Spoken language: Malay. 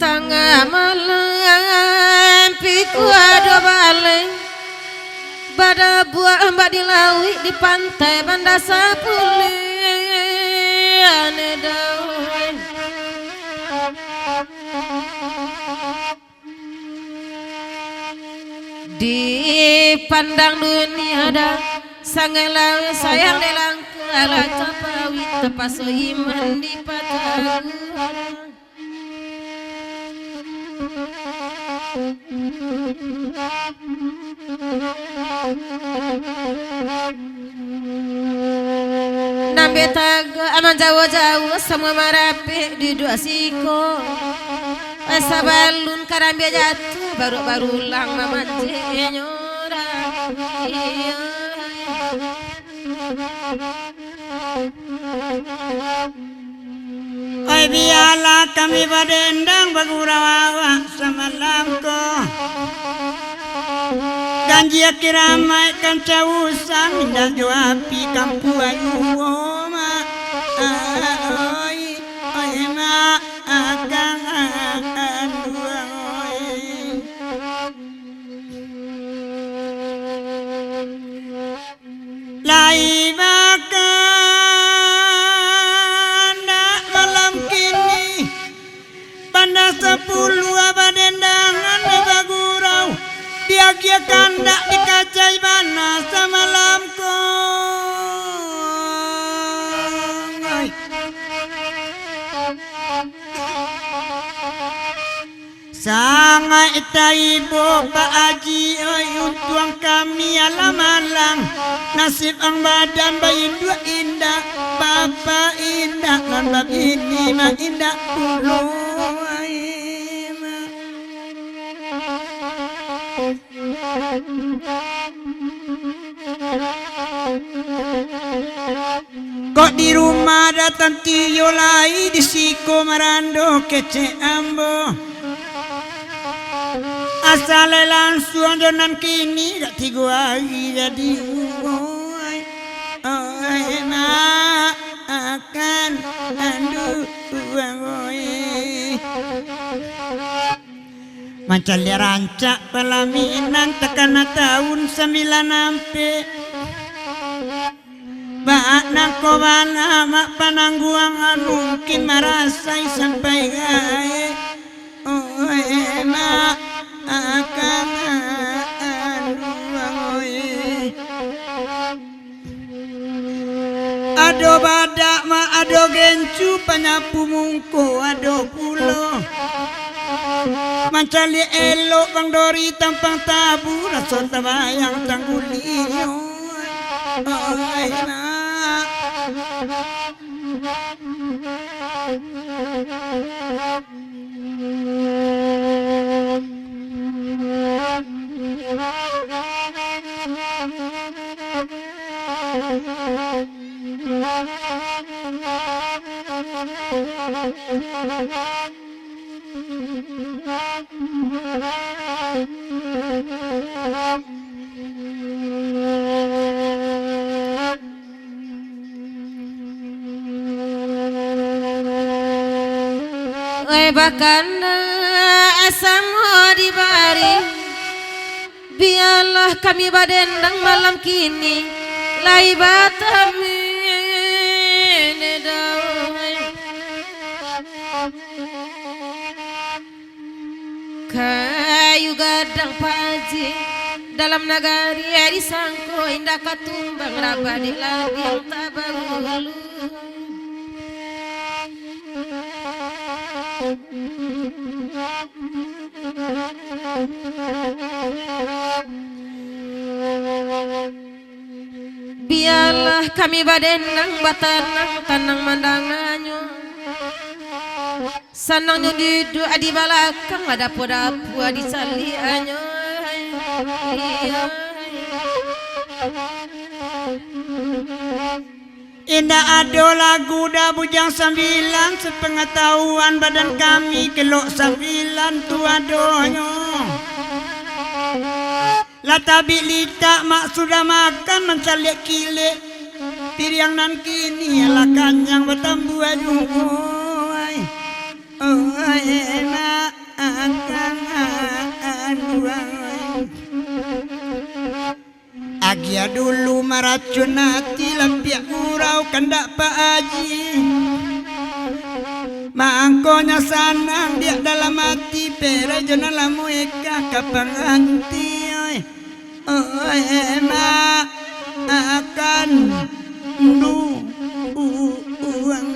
Tengah malam piku ada balik pada buah mbak di lawi di pantai Banda Sapuli ane daun di pandang dunia ada sangai lawi sayang delang kala capawi tepaso iman di patahan nambe taga aman jawa-jawa semua marape di dua siko sabalun karambe jatuh baru-baru lang mamanje nyora Oi biala kami badendang bagurawa semalam ko ganjia kiramai kan cawusan minda joapi kampu ayu ma oi oi ma akan dua oi lai Banda Sapulu abadendangan bagurau dia kandak di kacai mana semalam ko sangai taibo Pak Haji oi untuang kami alamalang nasib ang badan bayi dua indah Bapak indah non bab ini mah indah puluh kok di rumah datang tiyo lai di siko marando kece ambo asale langsung donan kini dak tigo lagi jadi oi oi ma akan andu oi Mancalia rancak pelaminan tekana tahun 9 ampe Bak nakobana mak panangguang mungkin marasai sampai gae Oe mak akan aduang oe Ado badak mak ado gencu panyapu mungko ado pulo Mancali elok bang dori tampang tabu rason tabayang tangguli oi nak bakanda asam di bari biarlah kami badendang malam kini lai batami kayu gadang paji dalam nagari eri sangko indah katumbang rabadi lagi tabangulu biarlah kami badendang batanang tanang mandanganyo sanangnya di adi balakang ada podapu adi salianyo Indah ado lagu dah bujang 9 sepengetahuan badan kami kelok 9 tu adonyo. Latabi lita mak sudah makan mencalik kilik piriang nan kini ala kanyang bertambu aduh. Enak akan aduh. Agia dulu maracun hati lampiak urau kandak Pak Haji. Mangkonya sanang dia dalam hati pere jona lamu eka kapang anti. Emak akan uang.